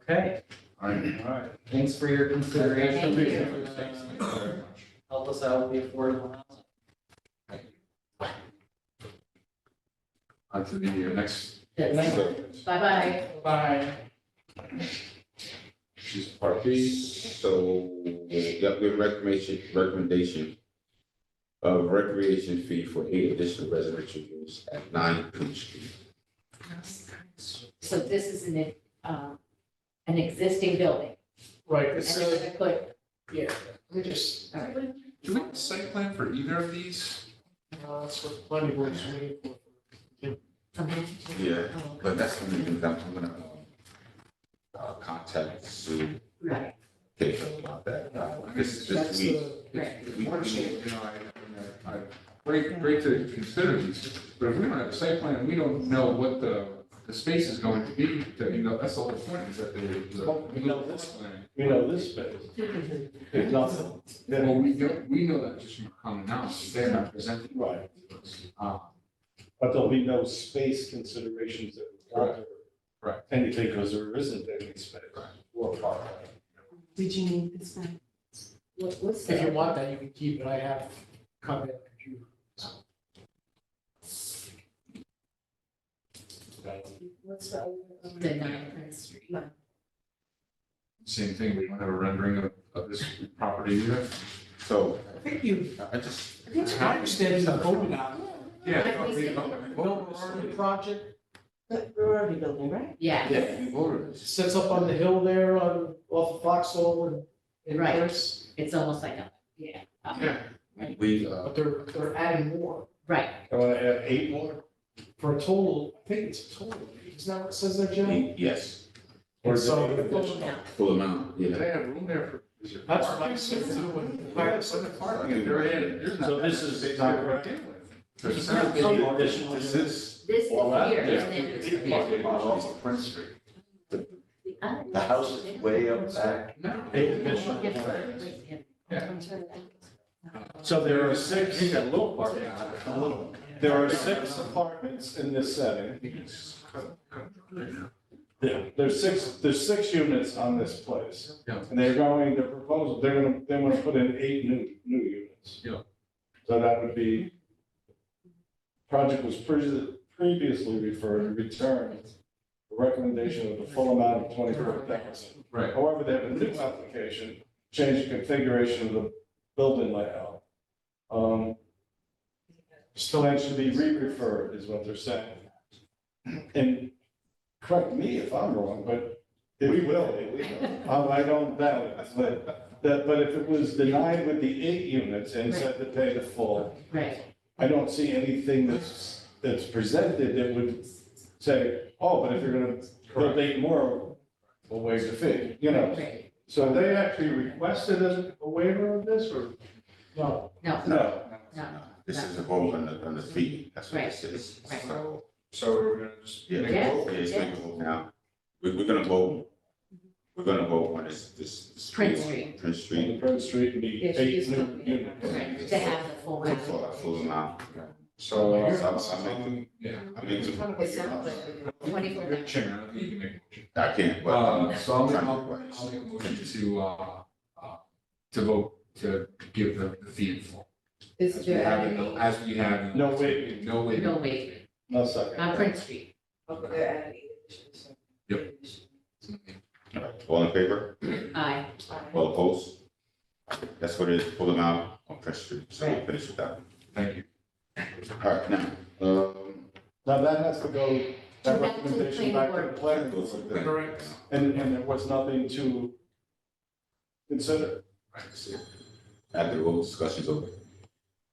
Okay, All right. All right. thanks for your consideration. Thank you. Thanks very much. Help us out with the affordable housing. On to the next. Bye-bye. Bye. She's part B, so, yep, we have recommendation of recreation fee for 8 additional residential units at 9 Peach Street. So this is an existing building, Right, and it's, they're gonna put, yeah, let me just, all right, Do we have a site plan for either of these? that's what the planning board's waiting for. Yeah, but that's one of the things I'm gonna contact Sue, right, Kate about that. This That's week. right. We want to, great to consider these, but if we don't have a site plan, we don't know what the space is going to be, that's the whole point, is that We know this space. There's nothing. Well, we know that just from common knowledge, they're not presenting. Right. Uh, But there'll be no space considerations that we got there. Right. Anything, because there isn't any space. Or parking. Did you need this one? What's If you that? want that, you can keep it, I have a copy on the computer. What's the 9th Street? Same thing, we don't have a rendering of this property either. So, I think you, I just, I think it's my understanding you voted on it. Yeah. Build the project, We're already building, right? Yeah. Yeah, we voted it. sits up on the hill there on, off of Foxhole and Right. Chris, It's almost like a, yeah. we, but they're adding more Right, I want to add 8 more? for a total, I think it's a total, isn't that what it says there, Jim? yes, Or And is so it- full amount. full amount, Do yeah. they have room there for? is there That's parking? what I said too, when. Parking, if they're in, there's not. So this is not correct? There's not not. any additional This is, This is All that, here, yeah. and then it's it's here. parking lot off of Prince Street. The house is way up back. No. So there are 6. You got a little parking lot. A little. There are 6 apartments in this setting. Yeah, there's 6 units on this place. Yeah. And they want to put in 8 new units. Yeah. So that would be, project was previously referred, returned, the recommendation of the full amount of 24,000. Right. However, they have a new application, change the configuration of the building layout. Plan should be re-referred is what they're saying. And correct me if I'm wrong, but. We will. I don't doubt it, but if it was denied with the 8 units and said to pay the full, Right, I don't see anything that's presented that would say, oh, but if you're gonna build 8 more, we'll waive the fee, you know? right. So They actually requested a waiver of this, or? No, no, no, This is a vote on the fee, that's what Right. this is. Right. So, So we're gonna just yeah, make a Yes. vote? yeah, just make a vote now. We're gonna vote on this. Prince Street. Prince on Street, the Prince Street and the Yes, 8 yes, new company. units. Right, to have the full amount. full amount. So, Yeah. yeah. I mean, It sounds like. 24 You're chairman, I don't think you can make a motion. I can't, but. So I'll make, trying to I'll do it. I'll make a motion to vote to give the fee in full. Is As we there have any? it, as we have. in- No waiving. No waiting. No waiver, No second. on Prince Street. Okay, they're adding 8 additions. Yep. All in favor? Aye. All opposed? That's what it is, full amount on Prince Street, so we'll finish with that. Thank you. All right, now, Now that has to go, that Back to the recommendation planning back to board. the planning goes to board. the- Correct. And there was nothing to consider. After all discussions over.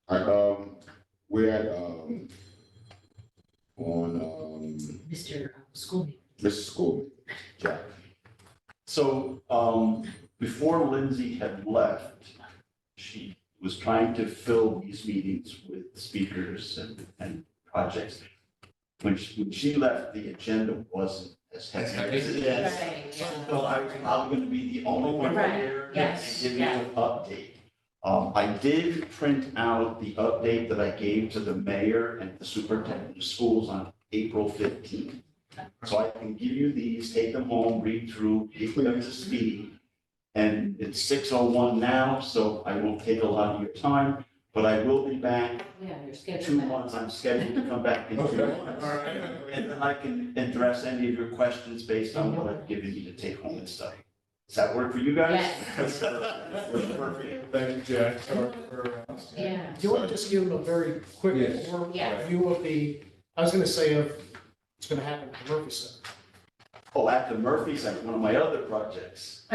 All right, we're at, on, Mr. Schoolman. Mr. School, Jack. So, before Lindsay had left, she was trying to fill these meetings with speakers and projects. When she left, the agenda wasn't as heavy as it is. Right, yeah. So I was probably gonna be the only one Right, there yes, to give you an update. I did print out the update that I gave to the mayor and the superintendent of schools on April 15th. So I can give you these, take them home, read through, get them to speed. And it's 6:01 now, so I won't take a lot of your time, but I will be back Yeah, you're scheduled. 2 months. I'm scheduled to come back in 2 Okay. months. And then I can address any of your questions based on what I've given you to take home and study. Does that work for you guys? Yes. Perfect. Thank you, Jack. For, Yeah. Do you want to just give them a very quick Yes. overview of I was gonna say of what's gonna happen at the Murphy Center? Oh, at the Murphy Center, one of my other projects.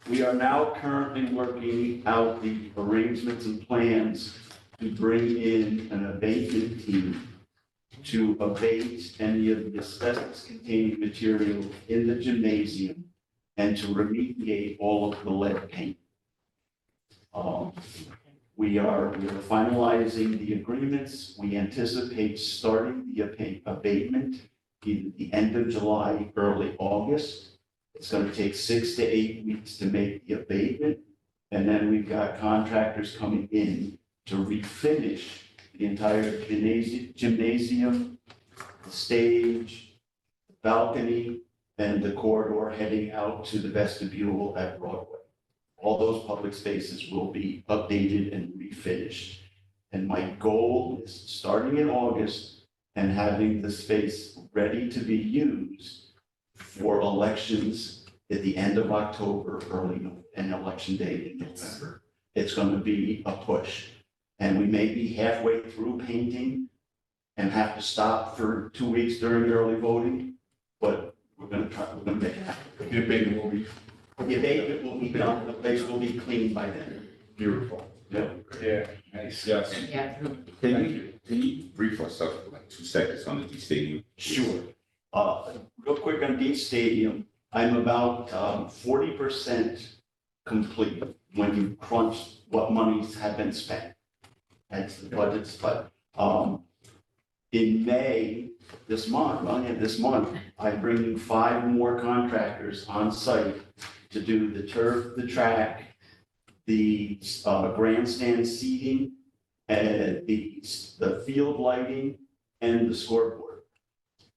We are now currently working out the arrangements and plans to bring in an abatement team to abate any of the asbestos-containing material in the gymnasium and to remediate all of the lead paint. We are finalizing the agreements. We anticipate starting the abatement either the end of July, early August. It's going to take 6 to 8 weeks to make the abatement. And then we've got contractors coming in to refinish the entire gymnasium, the stage, the balcony, and the corridor heading out to the vestibule at Broadway. All those public spaces will be updated and refinished. And my goal is starting in August and having the space ready to be used for elections at the end of October, and election day in November. It's going to be a push. And we may be halfway through painting and have to stop for 2 weeks during early voting, but we're going to make it happen. The abatement will be The abatement will be done, the place will be clean by then. beautiful. Yeah. Nice, yes. Yeah. Can you brief us up for like 2 seconds on the D Stadium? Sure. Real quick on Dean Stadium, I'm about 40% complete when you crunch what monies have been spent. That's the budget's, but in May, this month, I'm bringing 5 more contractors on site to do the turf, the track, the grandstand seating, and the field lighting, and the scoreboard.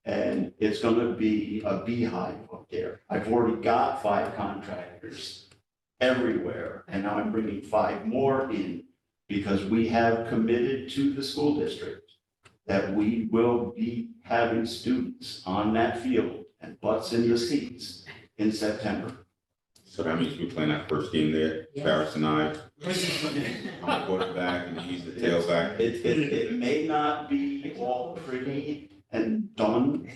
And it's gonna be a beehive up there. I've already got 5 contractors everywhere, and now I'm bringing 5 more in because we have committed to the school district that we will be having students on that field and butts in the seats in September. So that means we're playing that first game there, Yes. Barris and I. I'm the quarterback and he's the tailback. It may not be all pretty and done,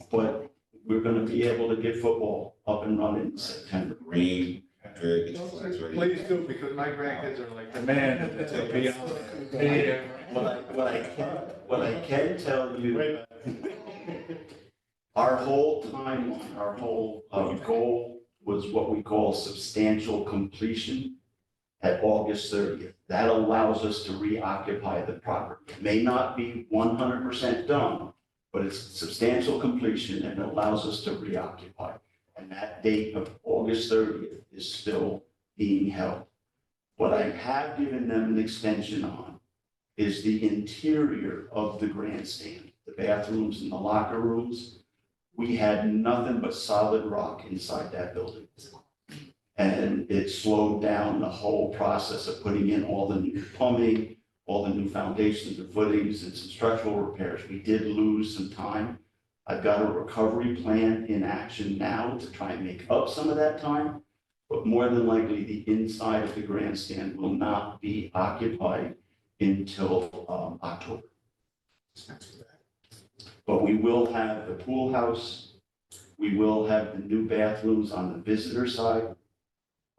but we're gonna be able to get football up and running in September. Rain, Andrea, get your flags ready. Please do, because my grandkids are like demanding to be on. What I can tell you, our whole timeline, our whole goal was what we call substantial completion at August 30th. That allows us to reoccupy the property. It may not be 100% done, but it's substantial completion and it allows us to reoccupy. And that date of August 30th is still being held. What I have given them an extension on is the interior of the grandstand, the bathrooms and the locker rooms. We had nothing but solid rock inside that building. And it slowed down the whole process of putting in all the new plumbing, all the new foundations and footings and some structural repairs. We did lose some time. I've got a recovery plan in action now to try and make up some of that time. But more than likely, the inside of the grandstand will not be occupied until October. But we will have the pool house, we will have the new bathrooms on the visitor side.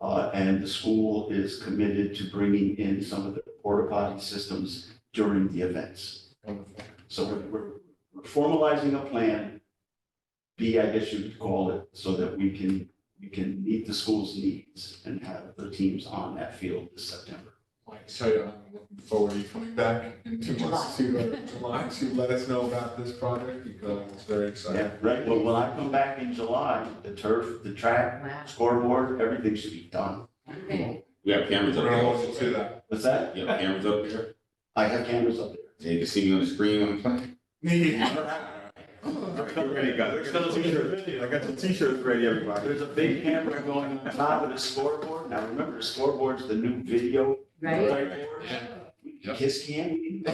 And the school is committed to bringing in some of the porta potty systems during the events. So we're formalizing a plan, B, I guess you could call it, so that we can meet the school's needs and have the teams on that field this September. Like, so I'm looking forward to you coming back in 2 months to let us know about this project because it's very exciting. Yeah, right. Well, when I come back in July, the turf, the track, Wow. scoreboard, everything should be done. Okay. We have cameras up We're there. gonna look into that. What's that? You have cameras up there? I have cameras up there. Yeah, you can see me on the screen when I'm playing. Get ready, guys. I got the t-shirts. I got the t-shirts ready, everybody. There's a big camera going on top of the scoreboard. Now, remember, the scoreboard's the new video. Right? Kiss cam.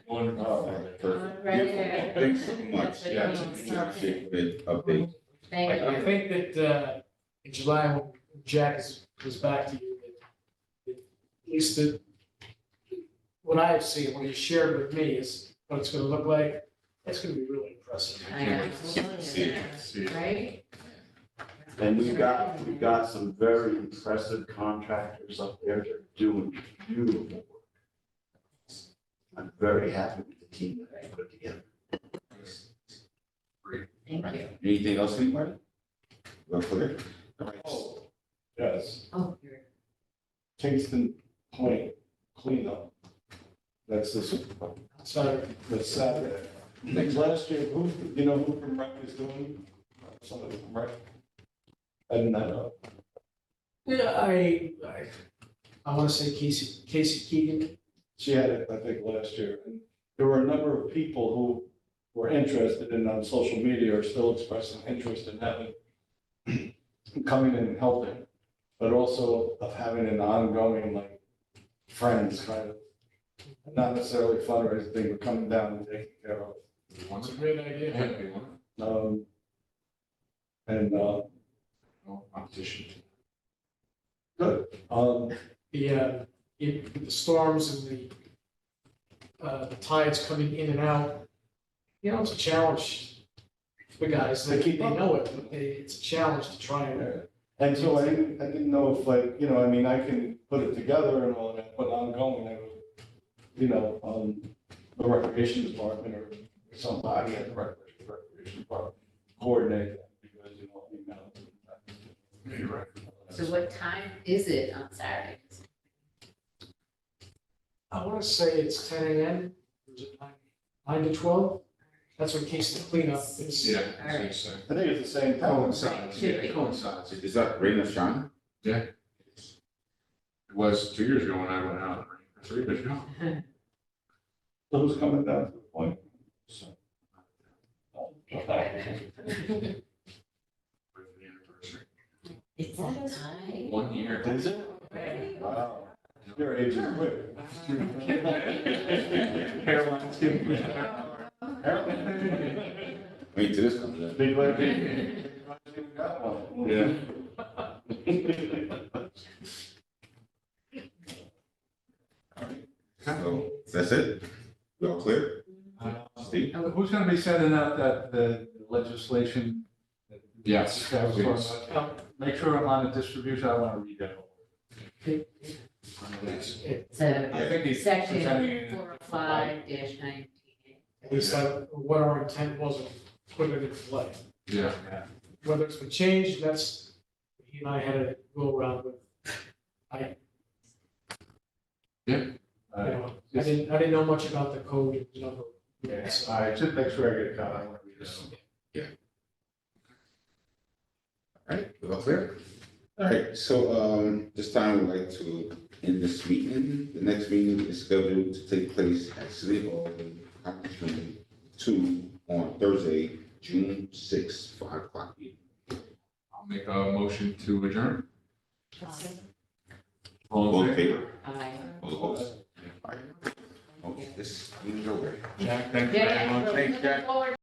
Wonderful. Perfect. Right. Thanks so much. Yeah, appreciate the update. Thank I you. think that in July, when Jack was back to you, that at least what I've seen, what he shared with me is what it's gonna look like. It's gonna be really impressive. I know. See it. Right? And we've got some very impressive contractors up there that are doing beautiful work. I'm very happy with the team that they put together. Thank you. Anything else, anybody? Go for it. All right. Yes, Oh, you're. Kingston Point cleanup. That's this, So, that's Saturday. Like last year, who, you know who from rec is doing? Somebody from rec. I didn't know. yeah, I wanna say Casey Keegan. She had it, I think, last year. And there were a number of people who were interested in on social media are still expressing interest in having, coming in and helping, but also of having an ongoing, like, friends kind of, not necessarily fundraising thing, but coming down and taking care of. It's a great idea. And, No competition. good. The storms and the tides coming in and out, you know, it's a challenge for guys. They know it, but it's a challenge to try and. And so I didn't know if, like, you know, I mean, I can put it together and all that, but ongoing, I would, you know, the recreation department or somebody at the recreation department coordinate that because, you know, You're right. So what time is it on Saturday? I wanna say it's 10 a.m. Or is it 9 to 12? That's when Casey cleanup is. Yeah. All right. I think it's the same time. Coincides, yeah, it coincides. Is that rain or shine? It was 2 years ago when I went out, or 3 years ago. So who's coming down to the point? So. It's that time. 1 year. Is it? Wow. Your age is quick. Hairline's getting. Wait till this comes in. Big lady. that one. So, that's it? We all clear? Steve? Who's gonna be sending out that, the legislation? Yes, That was please. Make sure I'm on the distribution, I wanna read that. So I think he's section presenting it. 405-19. At least that, what our intent was of putting it in play. Yeah. Whether it's been changed, that's, he and I had to go around with. I, you know, I didn't know much about the code number. Yeah, So- I just make sure I get a copy, I want to read it. All right, we all clear? All right, so, this time we'd like to end this meeting. The next meeting is scheduled to take place at City Hall, Conference Room 2 on Thursday, June 6th, 5 o'clock p.m. I'll make a motion to adjourn. All in favor? Aye. All opposed? All right. Okay, this meeting is over. Jack, thank you very much. Yeah, we're looking forward